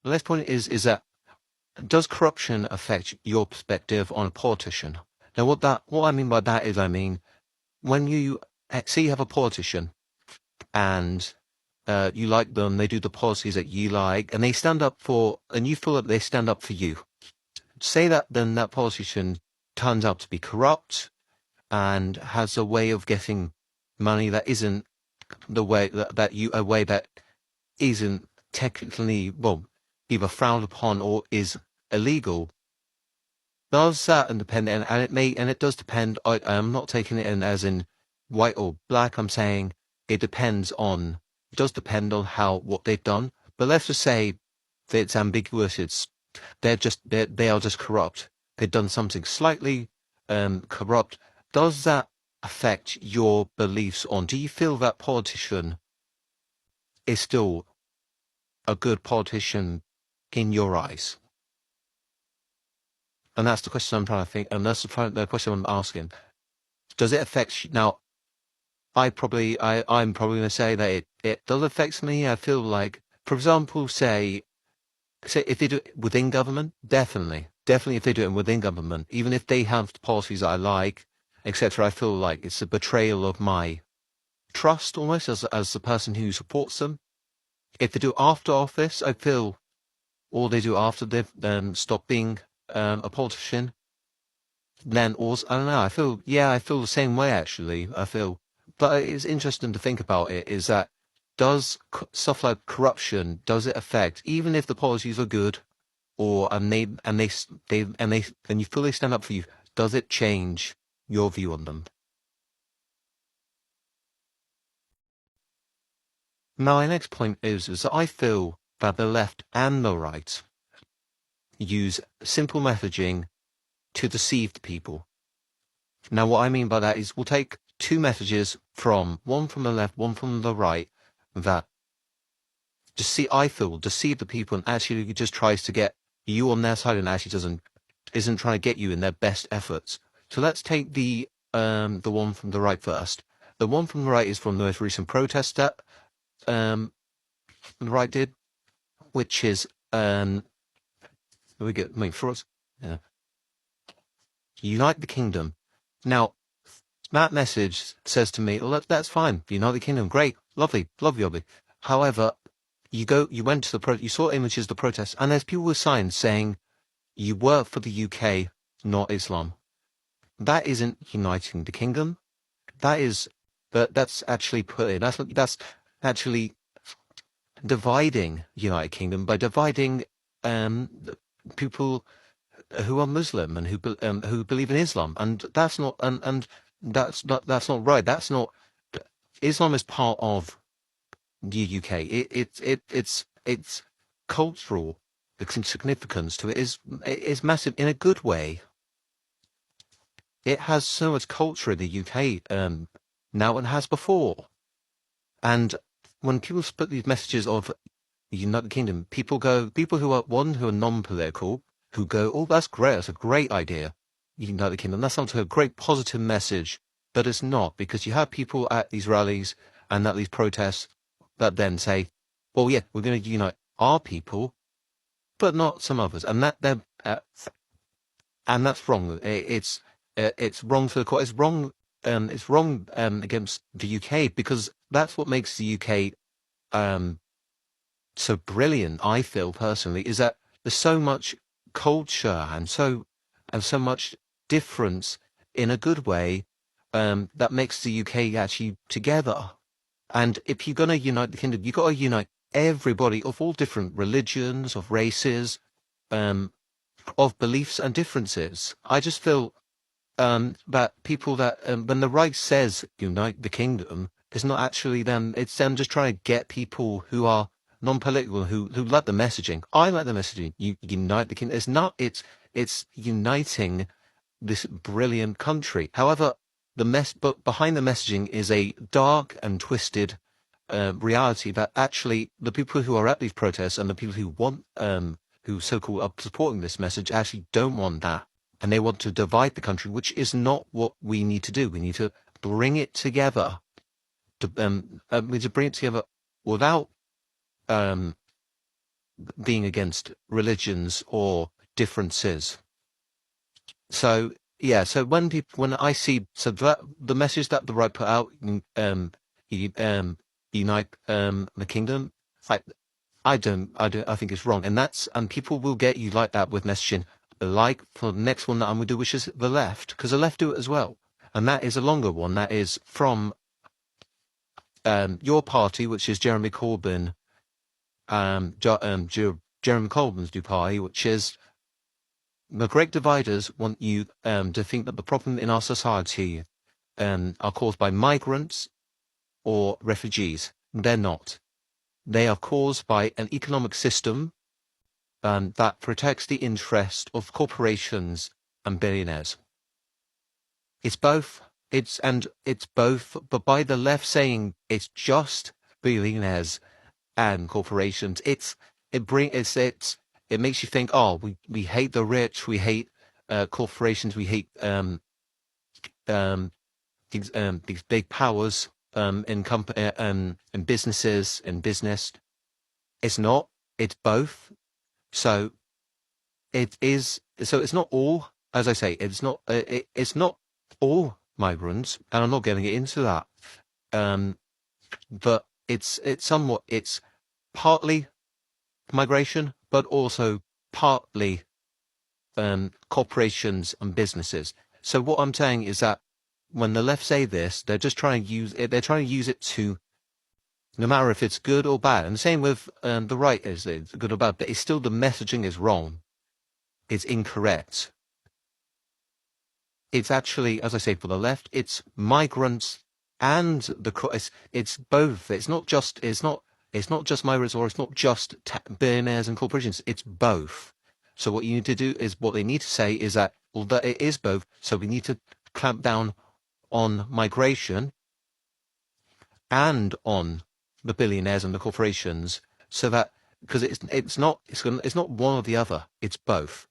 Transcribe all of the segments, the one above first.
the next point is that does corruption affect your perspective on a politician? Now, what I mean by that is, I mean, when you say you have a politician and you like them, they do the policies that you like, and they stand up for, and you feel that they stand up for you. Say that then that politician turns out to be corrupt and has a way of getting money that isn't the way a way that isn't technically, well, either frowned upon or is illegal. Does that depend, and it does depend. I'm not taking it in as in white or black. I'm saying it does depend on what they've done. But let's just say that it's ambiguous. They are just corrupt. They've done something slightly corrupt. Does that affect your beliefs on? Do you feel that politician is still a good politician in your eyes? And that's the question I'm trying to think, and that's the question I'm asking. Does it affect now? I'm probably going to say that it does affect me. I feel like, for example, say if they do it within government, definitely if they do it within government, even if they have policies that I like, etc. I feel like it's a betrayal of my trust almost as the person who supports them. If they do after office, I feel, or they do after they've stopped being a politician, then also, I don't know, I feel the same way actually. But it's interesting to think about it, is that does stuff like corruption, does it affect, even if the policies are good, or and you fully stand up for you, does it change your view on them? Now, my next point is that I feel that the left and the right use simple messaging to deceive the people. Now, what I mean by that is we'll take two messages one from the left, one from the right, that I feel deceive the people and actually just tries to get you on their side and actually isn't trying to get you in their best efforts. So let's take the one from the right first. The one from the right is from the most recent protest that the right did, which is for us, unite the kingdom. Now, that message says to me, well, that's fine. Unite the kingdom, great, lovely. However, you went to you saw images of the protests, and there's people with signs saying, you work for the UK, not Islam. That isn't uniting the kingdom. That's actually that's actually dividing United Kingdom by dividing people who are Muslim and who believe in Islam, and that's not that's not right. That's not Islam is part of the UK. It's cultural. The significance to it is massive in a good way. It has so much culture in the UK now and has before. And when people put these messages of the United Kingdom, people who are non-political, who go, oh, that's great, that's a great idea, United Kingdom. That sounds like a great positive message, but it's not, because you have people at these rallies and at these protests that then say, well, yeah, we're going to unite our people, but not some others, and and that's wrong. It's wrong for the court. It's wrong. It's wrong against the UK, because that's what makes the UK so brilliant. I feel personally is that there's so much culture and so much difference in a good way that makes the UK actually together. And if you're going to unite the kingdom, you've got to unite everybody of all different religions, of races, of beliefs and differences. I just feel that people that when the right says unite the kingdom, it's not actually them. It's them just trying to get people who are non-political, who like the messaging. I like the messaging. You unite the kingdom. It's uniting this brilliant country. However, but behind the messaging is a dark and twisted reality that actually the people who are at these protests and the people who want who so-called are supporting this message actually don't want that. And they want to divide the country, which is not what we need to do. We need to bring it together. We need to bring it together without being against religions or differences. So yeah, so when I see that the message that the right put out, unite the kingdom, like I think it's wrong, and people will get you like that with messaging, like for the next one that I'm gonna do, which is the left, because the left do it as well, and that is a longer one. That is from your party, which is Jeremy Corbyn, Jeremy Corbyn's new party, which is the great dividers want you to think that the problem in our society are caused by migrants or refugees. They're not. They are caused by an economic system that protects the interest of corporations and billionaires. It's both. It's both. But by the left saying it's just billionaires and corporations, it makes you think, oh, we hate the rich, we hate corporations, we hate these big powers in businesses and business. It's not. It's both. So it is. So it's not all. As I say, it's not. It's not all migrants, and I'm not getting into that. But it's somewhat. It's partly migration, but also partly corporations and businesses. So what I'm saying is that when the left say this, they're just trying to use it. They're trying to use it to, no matter if it's good or bad. And the same with the right is it's good or bad, but it's still the messaging is wrong. It's incorrect. It's actually, as I say, for the left, it's migrants and it's both. It's not just migrants, or it's not just billionaires and corporations. It's both. So what you need to do is, what they need to say is that, well, that it is both. So we need to clamp down on migration and on the billionaires and the corporations, so that, because it's not one or the other. It's both.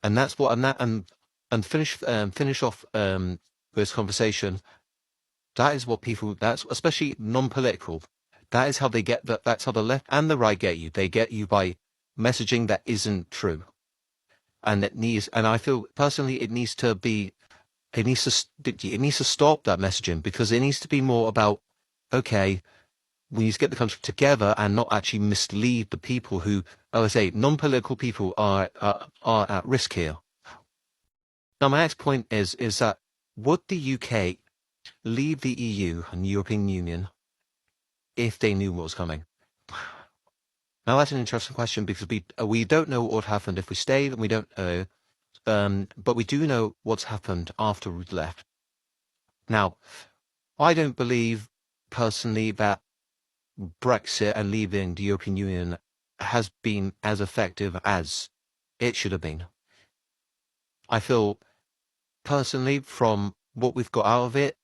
And that's what and finish off this conversation. That is what people. That's especially non-political. That is how they get that. That's how the left and the right get you. They get you by messaging that isn't true, and I feel personally it needs to be. It needs to stop that messaging, because it needs to be more about, okay, we need to get the country together and not actually mislead the people who, as I say, non-political people are at risk here. Now, my next point is that would the UK leave the EU and European Union if they knew what was coming? Now, that's an interesting question, because we don't know what would happen if we stayed, and we don't know, but we do know what's happened after we left. Now, I don't believe personally that Brexit and leaving the European Union has been as effective as it should have been. I feel personally, from what we've got out of it,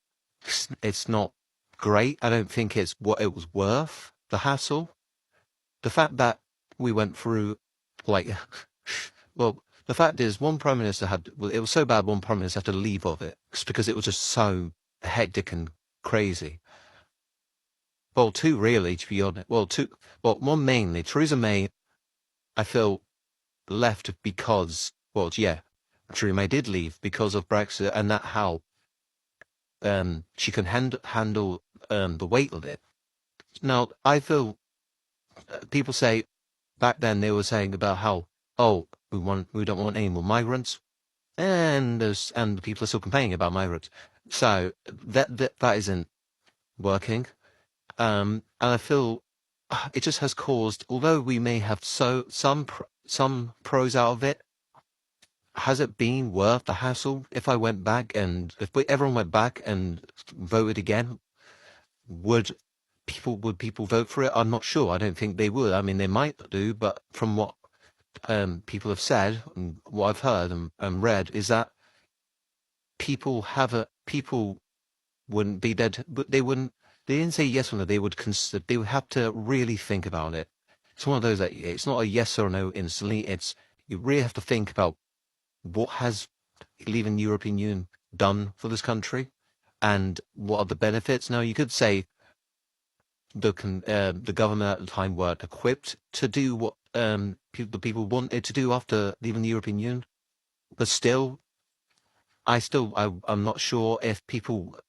it's not great. I don't think it's what it was worth, the hassle. The fact that we went through, like, well, the fact is, one prime minister it was so bad, one prime minister had to leave of it, because it was just so hectic and crazy. Well, two really, to be honest. Well, one mainly. Theresa May, I feel, left because, well, yeah, Theresa May did leave because of Brexit, and that how she can handle the weight of it. Now, I feel people say back then, they were saying about how, oh, we don't want any more migrants, and the people are still complaining about migrants. So that isn't working. And I feel it just has caused, although we may have some pros out of it, has it been worth the hassle? If I went back, and if everyone went back and voted again, would people vote for it? I'm not sure. I don't think they would. I mean, they might do, but from what people have said and what I've heard and read, is that people wouldn't be dead, but they didn't say yes or no. They would have to really think about it. It's one of those that it's not a yes or no instantly. You really have to think about what has leaving the European Union done for this country, and what are the benefits. Now, you could say the government at the time weren't equipped to do what the people wanted to do after leaving the European Union. But still, I'm not sure if people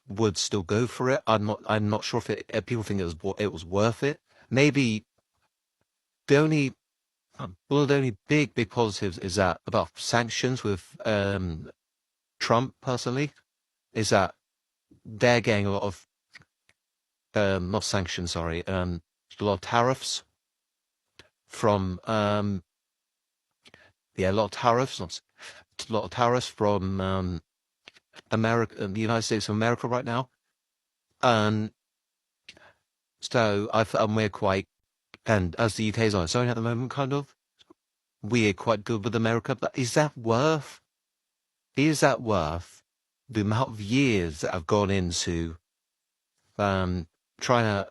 would still go for it. I'm not sure if people think it was worth it. Maybe the only one of the only big positives is that about sanctions with Trump personally is that they're getting a lot of not sanctions, sorry, a lot of tariffs from a lot of tariffs, not a lot of tariffs from America, the United States of America right now, and so and we're quite, and as the UK is on its own at the moment, kind of, we're quite good with America. But is that worth the amount of years that have gone into trying to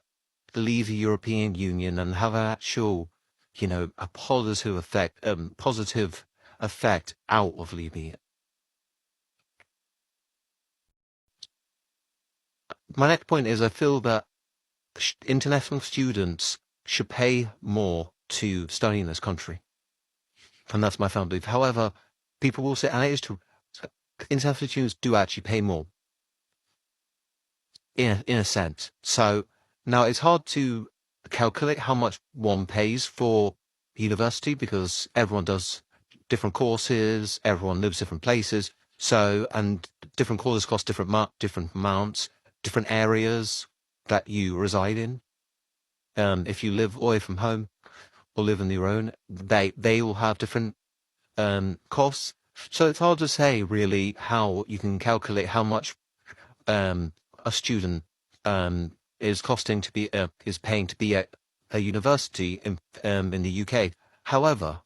leave the European Union and have an actual, a positive effect out of leaving it? My next point is I feel that international students should pay more to study in this country. And that's my firm belief. However, people will say, and it is true, international students do actually pay more in a sense. So now it's hard to calculate how much one pays for university because everyone does different courses, everyone lives different places. So, and different courses cost different amounts, different areas that you reside in. If you live away from home or live on your own, they will have different costs. So it's hard to say really how you can calculate how much a student is costing to be is paying to be at a university in the UK. However,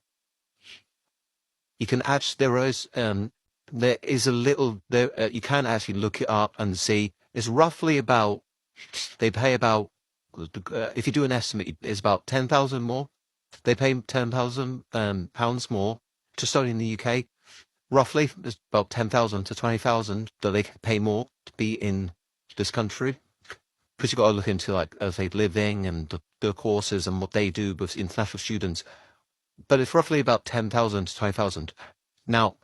you can actually there is a little there you can actually look it up and see it's roughly about they pay about if you do an estimate it's about 10,000 more. They pay 10,000 pounds more to study in the UK. Roughly, it's about 10,000 to 20,000 that they can pay more to be in this country. Because you've got to look into, like, as they living and the courses and what they do with international students. But it's roughly about 10,000 to 20,000. Now,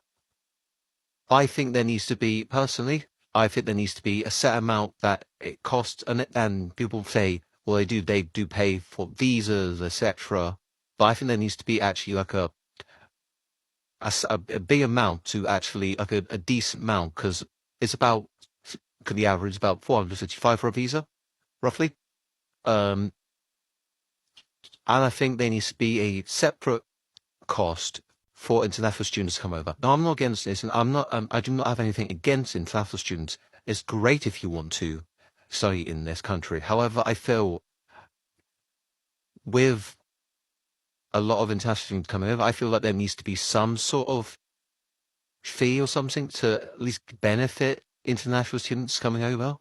I think there needs to be, personally, I think there needs to be a set amount that it costs, and people say, well, they do pay for visas, etc. But I think there needs to be actually like a big amount to actually like a decent amount because it's about could the average about 455 for a visa, roughly. And I think there needs to be a separate cost for international students to come over. Now, I'm not against this, and I do not have anything against international students. It's great if you want to study in this country. However, I feel with a lot of international students coming over, I feel like there needs to be some sort of fee or something to at least benefit international students coming over.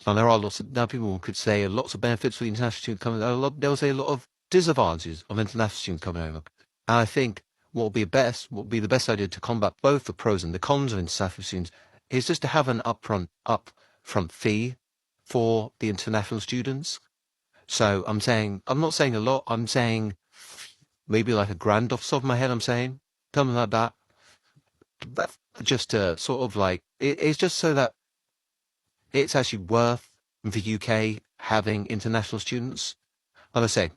And there are now people could say lots of benefits for the international student coming over. There was a lot of disadvantages of international students coming over. And I think what would be the best idea to combat both the pros and the cons of international students is just to have an upfront fee for the international students. So I'm not saying a lot, I'm saying maybe like £1,000 off the top of my head, I'm saying something like that. But just to sort of like, it's just so that it's actually worth the UK having international students. Like I say,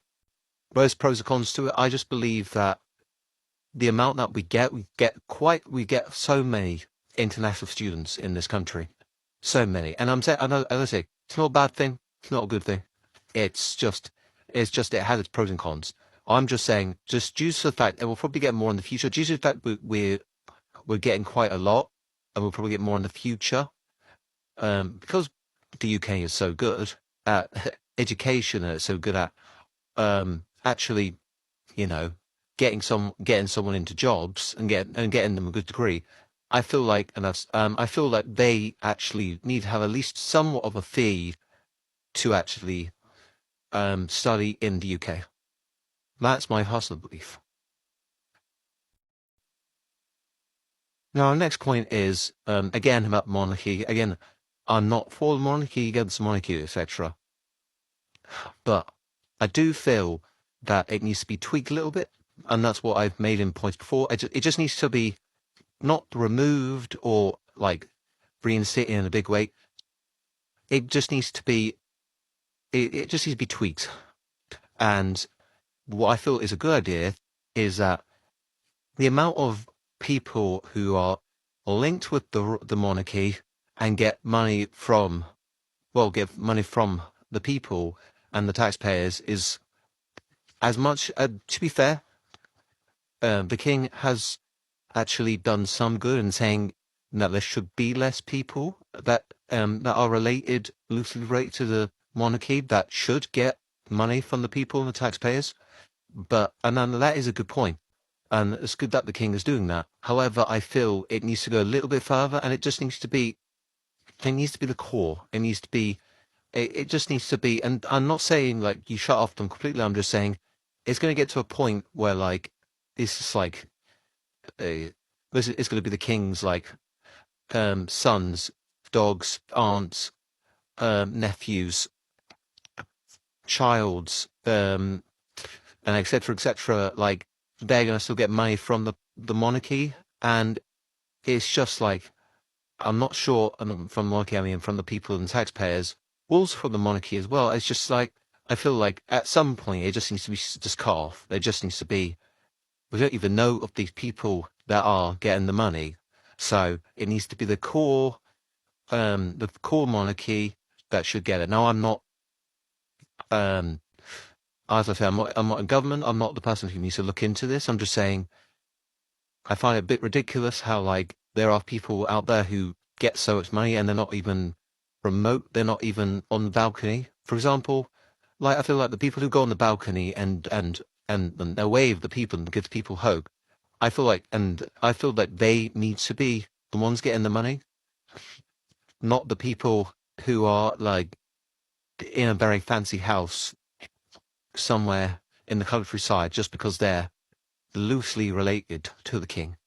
there's pros and cons to it. I just believe that the amount that we get so many international students in this country. So many. And as I say, it's not a bad thing. It's not a good thing. It has its pros and cons. I'm just saying, just due to the fact that we'll probably get more in the future, due to the fact we're getting quite a lot, and we'll probably get more in the future, because the UK is so good at education and it's so good at actually, getting someone into jobs and getting them a good degree. I feel like, I feel like they actually need to have at least somewhat of a fee to actually study in the UK. That's my personal belief. Now, our next point is again about monarchy. Again, I'm not for the monarchy, against the monarchy, etc. But I do feel that it needs to be tweaked a little bit, and that's what I've made in points before. It just needs to be not removed or like reinstated in a big way. It just needs to be it just needs to be tweaked. And what I feel is a good idea is that the amount of people who are linked with the monarchy and get money from get money from the people and the taxpayers is as much. To be fair, the king has actually done some good in saying that there should be less people that are loosely related to the monarchy that should get money from the people and the taxpayers. And then that is a good point, and it's good that the king is doing that. However, I feel it needs to go a little bit further, and it just needs to be. It needs to be the core. It needs to be. It just needs to be. And I'm not saying like you shut off them completely. I'm just saying it's going to get to a point where like it's just like it's going to be the king's like sons, dogs, aunts, nephews, childs, and etc. Like they're going to still get money from the monarchy, and it's just like I'm not sure. And from the monarchy, I mean from the people and taxpayers, also from the monarchy as well. It's just like I feel like at some point it just needs to be just cut off. There just needs to be. We don't even know of these people that are getting the money, so it needs to be the core monarchy that should get it. Now, I'm not, um, as I say, I'm not in government. I'm not the person who needs to look into this. I'm just saying, I find it a bit ridiculous how like there are people out there who get so much money and they're not even remote. They're not even on the balcony. For example, like I feel like the people who go on the balcony and they wave the people and give people hope. I feel like they need to be the ones getting the money, not the people who are like in a very fancy house somewhere in the countryside just because they're loosely related to the king.